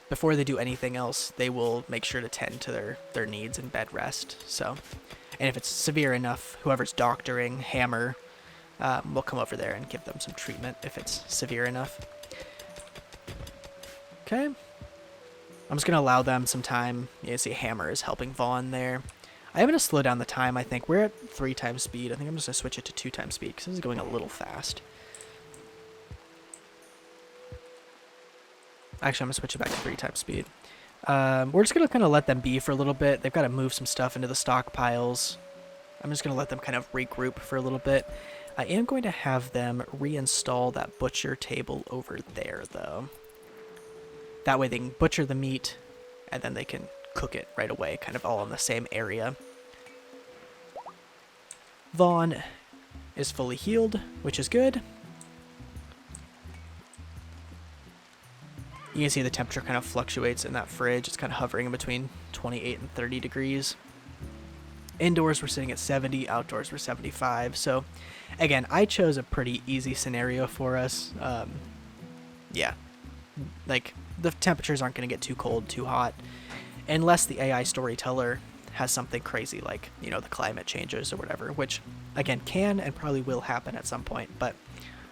before they do anything else, they will make sure to tend to their needs and bed rest. So, and if it's severe enough, whoever's doctoring, Hammer, will come over there and give them some treatment if it's severe enough. Okay. I'm just going to allow them some time. You see Hammer is helping Vaughn there. I'm going to slow down the time, I think. We're at 3 times speed. I think I'm just going to switch it to 2 times speed because this is going a little fast. Actually, I'm going to switch it back to 3 times speed. We're just going to kind of let them be for a little bit. They've got to move some stuff into the stockpiles. I'm just going to let them kind of regroup for a little bit. I am going to have them reinstall that butcher table over there, though. That way they can butcher the meat, and then they can cook it right away, kind of all in the same area. Vaughn is fully healed, which is good. You can see the temperature kind of fluctuates in that fridge. It's kind of hovering in between 28 and 30 degrees. Indoors we're sitting at 70, outdoors we're 75. So again, I chose a pretty easy scenario for us. Yeah, like the temperatures aren't going to get too cold, too hot, unless the AI storyteller has something crazy like, you know, the climate changes or whatever, which again can and probably will happen at some point. But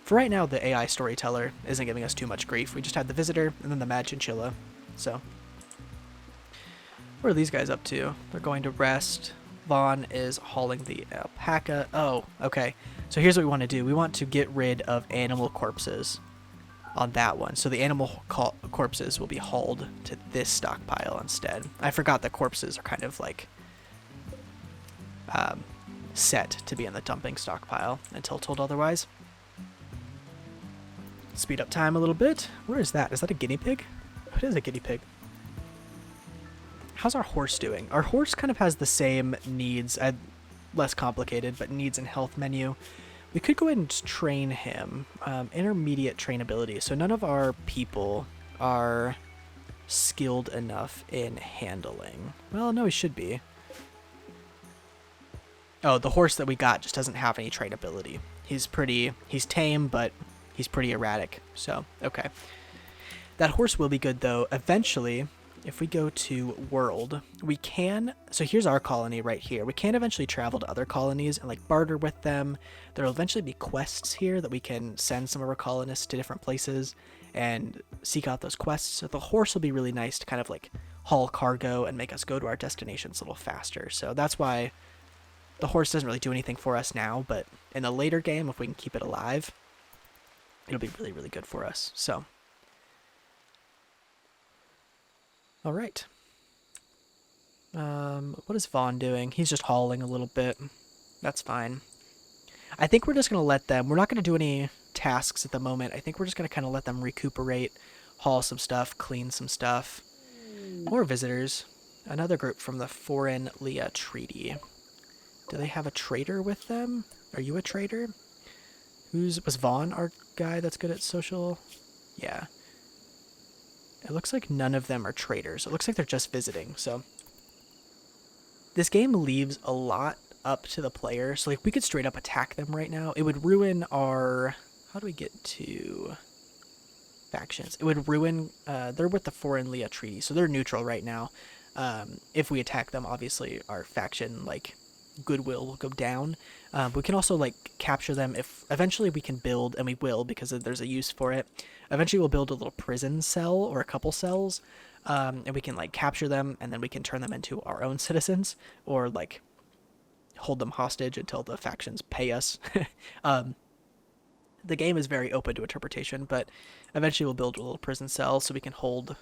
for right now, the AI storyteller isn't giving us too much grief. We just had the visitor and then the mad chinchilla. So, what are these guys up to? They're going to rest. Vaughn is hauling the alpaca. Oh, okay. So here's what we want to do. We want to get rid of animal corpses on that one. So the animal corpses will be hauled to this stockpile instead. I forgot that corpses are kind of like set to be in the dumping stockpile until told otherwise. Speed up time a little bit. Where is that? Is that a guinea pig? It is a guinea pig. How's our horse doing? Our horse kind of has the same needs, less complicated, but needs and health menu. We could go ahead and just train him. Intermediate trainability. So none of our people are skilled enough in handling. Well, no, he should be. Oh, the horse that we got just doesn't have any trainability. He's tame, but he's pretty erratic, so, okay. That horse will be good, though. Eventually, if we go to World, we can... So here's our colony right here. We can eventually travel to other colonies and, like, barter with them. There will eventually be quests here that we can send some of our colonists to different places and seek out those quests. So the horse will be really nice to kind of, like, haul cargo and make us go to our destinations a little faster. So that's why the horse doesn't really do anything for us now, but in the later game, if we can keep it alive, it'll be really, really good for us. So, all right. What is Vaughn doing? He's just hauling a little bit. That's fine. I think we're just going to let them... We're not going to do any tasks at the moment. I think we're just going to kind of let them recuperate, haul some stuff, clean some stuff. More visitors. Another group from the Foreign Leah Treaty. Do they have a trader with them? Are you a trader? Was Vaughn our guy that's good at social? Yeah. It looks like none of them are traders. It looks like they're just visiting, so. This game leaves a lot up to the player. So, like, we could straight up attack them right now. It would ruin our... How do we get to factions? It would ruin... they're with the Foreign Leah Treaty, so they're neutral right now. If we attack them, obviously, our faction, like, goodwill will go down. We can also, like, capture them if... Eventually we can build, and we will because there's a use for it. Eventually we'll build a little prison cell or a couple cells, and we can, like, capture them, and then we can turn them into our own citizens, or, like, hold them hostage until the factions pay us. The game is very open to interpretation, but eventually we'll build a little prison cell so we can hold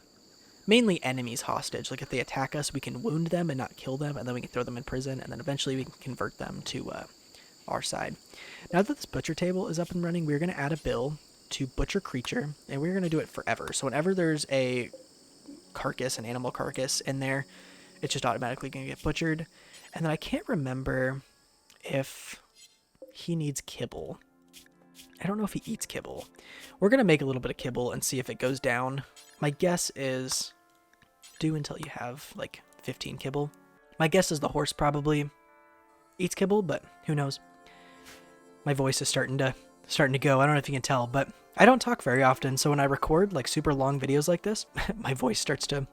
mainly enemies hostage. Like, if they attack us, we can wound them and not kill them, and then we can throw them in prison, and then eventually we can convert them to our side. Now that this butcher table is up and running, we're going to add a bill to butcher creature, and we're going to do it forever. So whenever there's a carcass, an animal carcass in there, it's just automatically going to get butchered. And then I can't remember if he needs kibble. I don't know if he eats kibble. We're going to make a little bit of kibble and see if it goes down. My guess is do until you have like 15 kibble. My guess is the horse probably eats kibble, but who knows? My voice is starting to go. I don't know if you can tell, but I don't talk very often, so when I record like super long videos like this, my voice starts to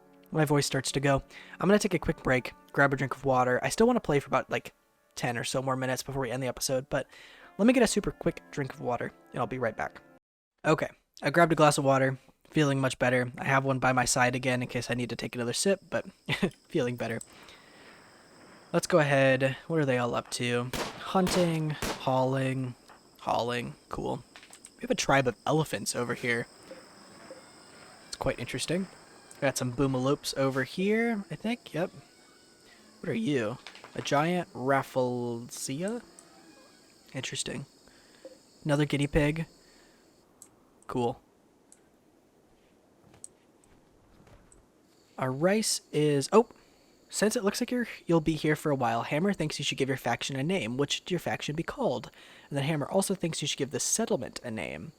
go. I'm going to take a quick break, grab a drink of water. I still want to play for about like 10 or so more minutes before we end the episode, but let me get a super quick drink of water, and I'll be right back. Okay, I grabbed a glass of water, feeling much better. I have one by my side again in case I need to take another sip, but feeling better. Let's go ahead. What are they all up to? Hunting, hauling, cool. We have a tribe of elephants over here. It's quite interesting. Got some boomalopes over here, I think. Yep. What are you? A giant rafflesia? Interesting. Another guinea pig. Cool. Our rice is... Oh! Since it looks like you'll be here for a while, Hammer thinks you should give your faction a name. What should your faction be called? And then Hammer also thinks you should give this settlement a name.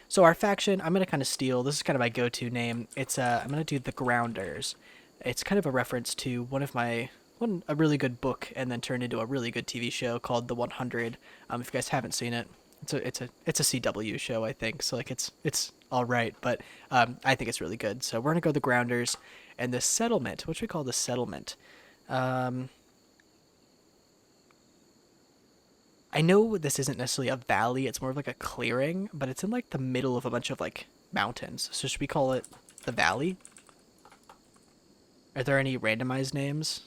So our faction, I'm going to kind of steal. This is kind of my go-to name. It's I'm going to do the Grounders. It's kind of a reference to a really good book and then turned into a really good TV show called The 100. If you guys haven't seen it, it's a CW show, I think. So like it's all right, but I think it's really good. So we're going to go the Grounders. And the settlement, what should we call the settlement? I know this isn't necessarily a valley, it's more of like a clearing, but it's in like the middle of a bunch of like mountains. So should we call it the valley? Are there any randomized names?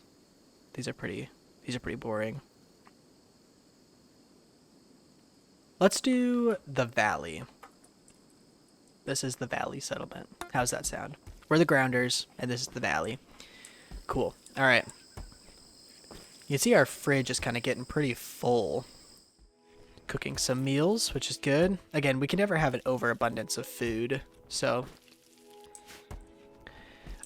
These are pretty boring. Let's do the valley. This is the valley settlement. How's that sound? We're the Grounders, and this is the valley. Cool. All right. You can see our fridge is kind of getting pretty full. Cooking some meals, which is good. Again, we can never have an overabundance of food, so...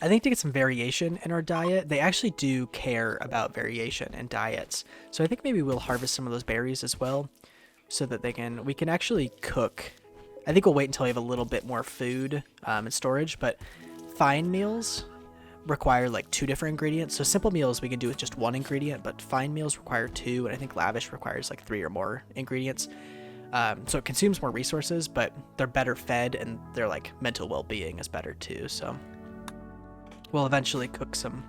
I think to get some variation in our diet, they actually do care about variation in diets. So I think maybe we'll harvest some of those berries as well, so that we can actually cook. I think we'll wait until we have a little bit more food in storage, but... Fine meals require like 2 different ingredients. So simple meals we can do with just 1 ingredient, but fine meals require 2, and I think lavish requires like 3 or more ingredients. So it consumes more resources, but they're better fed, and their like mental well-being is better too. So we'll eventually cook some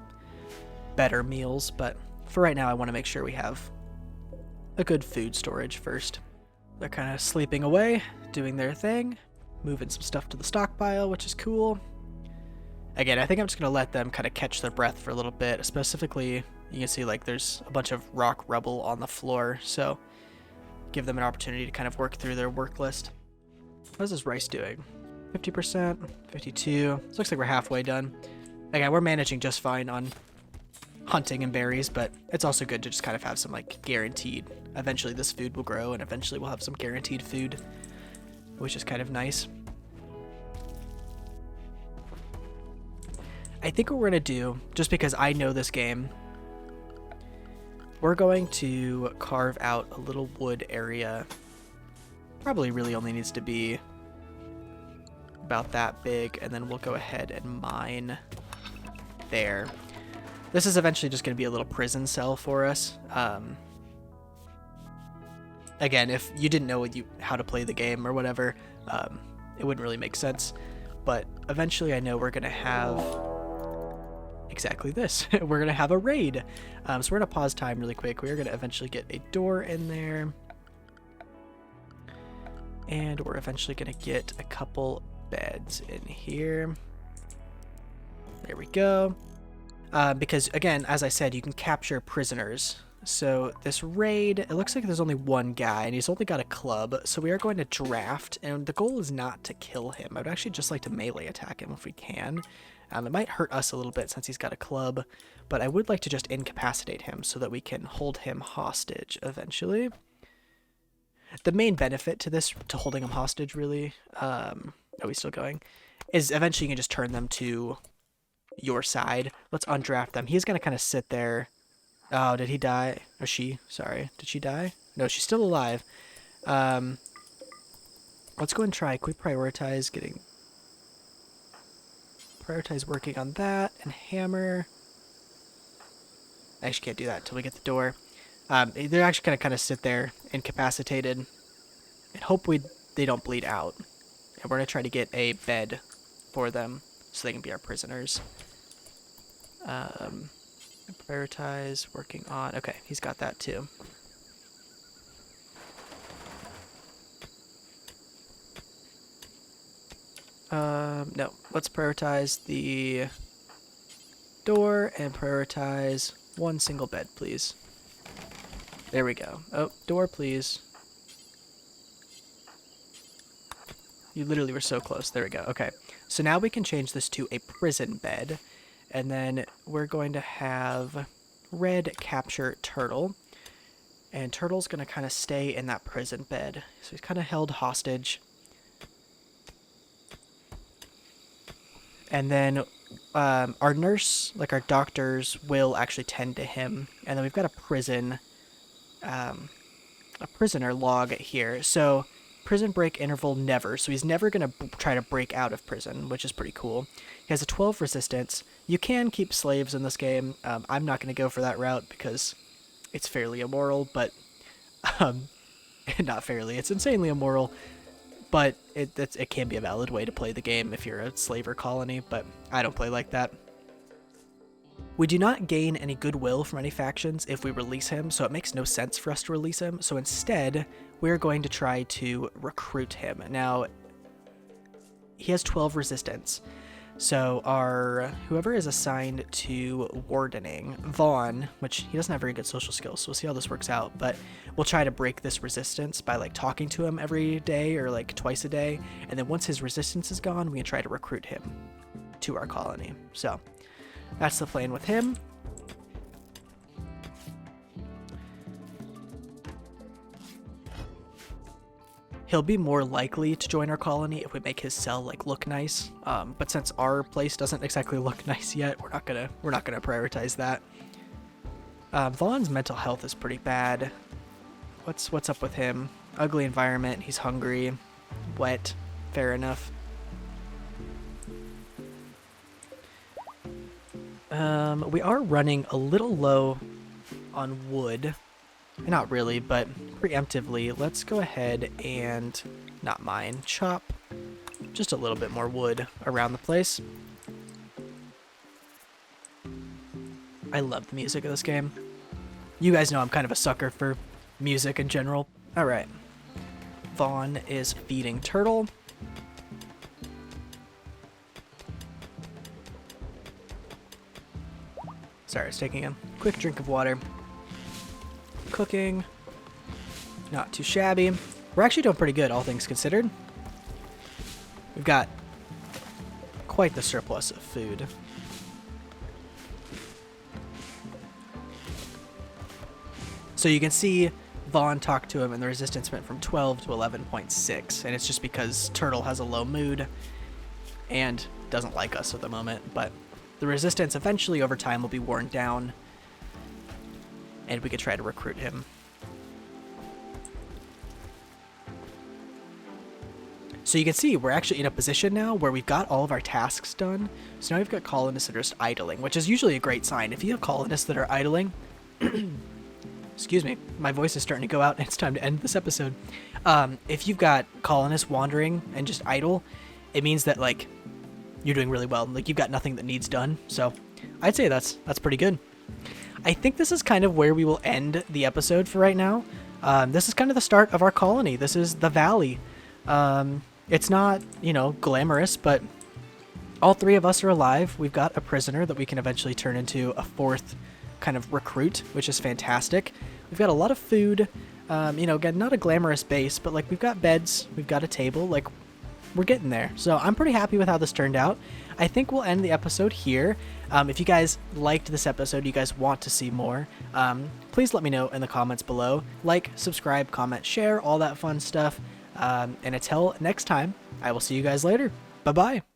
better meals, but for right now I want to make sure we have a good food storage first. They're kind of sleeping away, doing their thing, moving some stuff to the stockpile, which is cool. Again, I think I'm just going to let them kind of catch their breath for a little bit. Specifically, you can see like there's a bunch of rock rubble on the floor, so give them an opportunity to kind of work through their work list. How's this rice doing? 50%, 52. This looks like we're halfway done. Again, we're managing just fine on hunting and berries, but it's also good to just kind of have some like guaranteed. Eventually this food will grow, and eventually we'll have some guaranteed food, which is kind of nice. I think what we're going to do, just because I know this game, we're going to carve out a little wood area. Probably really only needs to be about that big, and then we'll go ahead and mine there. This is eventually just going to be a little prison cell for us. Again, if you didn't know how to play the game or whatever, it wouldn't really make sense. But eventually I know we're going to have exactly this. We're going to have a raid. So we're going to pause time really quick. We're going to eventually get a door in there. And we're eventually going to get a couple beds in here. There we go. Because, again, as I said, you can capture prisoners. So this raid, it looks like there's only one guy, and he's only got a club. So we are going to draft, and the goal is not to kill him. I would actually just like to melee attack him if we can. It might hurt us a little bit since he's got a club, but I would like to just incapacitate him so that we can hold him hostage eventually. The main benefit to this, to holding him hostage really, are we still going, is eventually you can just turn them to your side. Let's undraft them. He's going to kind of sit there. Oh, did he die? Or she? Sorry. Did she die? No, she's still alive. Let's go and try. Can we prioritize working on that and hammer? I actually can't do that until we get the door. They're actually going to kind of sit there incapacitated and hope they don't bleed out. And we're going to try to get a bed for them so they can be our prisoners. Prioritize working on... Okay, he's got that too. No, let's prioritize the door and prioritize one single bed, please. There we go. Oh, door, please. You literally were so close. There we go. Okay, so now we can change this to a prison bed. And then we're going to have red capture turtle. And turtle's going to kind of stay in that prison bed. So he's kind of held hostage. And then our nurse, like our doctors, will actually tend to him. And then we've got a prisoner log here. So prison break interval never. So he's never going to try to break out of prison, which is pretty cool. He has a 12 resistance. You can keep slaves in this game. I'm not going to go for that route because it's fairly immoral, but not fairly. It's insanely immoral, but it can be a valid way to play the game if you're a slaver colony, but I don't play like that. We do not gain any goodwill from any factions if we release him, so it makes no sense for us to release him. So instead, we're going to try to recruit him. Now, he has 12 resistance. So whoever is assigned to wardening, Vaughn, which he doesn't have very good social skills, so we'll see how this works out, but we'll try to break this resistance by like talking to him every day or like twice a day, and then once his resistance is gone, we can try to recruit him to our colony. So that's the plan with him. He'll be more likely to join our colony if we make his cell like look nice. But since our place doesn't exactly look nice yet, we're not gonna prioritize that. Vaughn's mental health is pretty bad. What's up with him? Ugly environment. He's hungry, wet. Fair enough. We are running a little low on wood. Not really, but preemptively, let's go ahead and not mine, chop just a little bit more wood around the place. I love the music of this game. You guys know I'm kind of a sucker for music in general. All right. Vaughn is feeding turtle. Sorry, it's taking a quick drink of water. Cooking. Not too shabby. We're actually doing pretty good, all things considered. We've got quite the surplus of food. So you can see Vaughn talked to him and the resistance went from 12 to 11.6, and it's just because Turtle has a low mood and doesn't like us at the moment, but the resistance eventually over time will be worn down, and we could try to recruit him. So you can see we're actually in a position now where we've got all of our tasks done. So now we've got colonists that are just idling, which is usually a great sign. If you have colonists that are idling, excuse me, my voice is starting to go out and it's time to end this episode. If you've got colonists wandering and just idle, it means that like you're doing really well. Like you've got nothing that needs done. So I'd say that's pretty good. I think this is kind of where we will end the episode for right now. This is kind of the start of our colony. This is the valley. It's not, you know, glamorous, but all three of us are alive. We've got a prisoner that we can eventually turn into a fourth kind of recruit, which is fantastic. We've got a lot of food, you know, again, not a glamorous base, but like we've got beds, we've got a table, like we're getting there. So I'm pretty happy with how this turned out. I think we'll end the episode here. If you guys liked this episode, you guys want to see more, please let me know in the comments below. Like, subscribe, comment, share, all that fun stuff. And until next time, I will see you guys later. Bye-bye.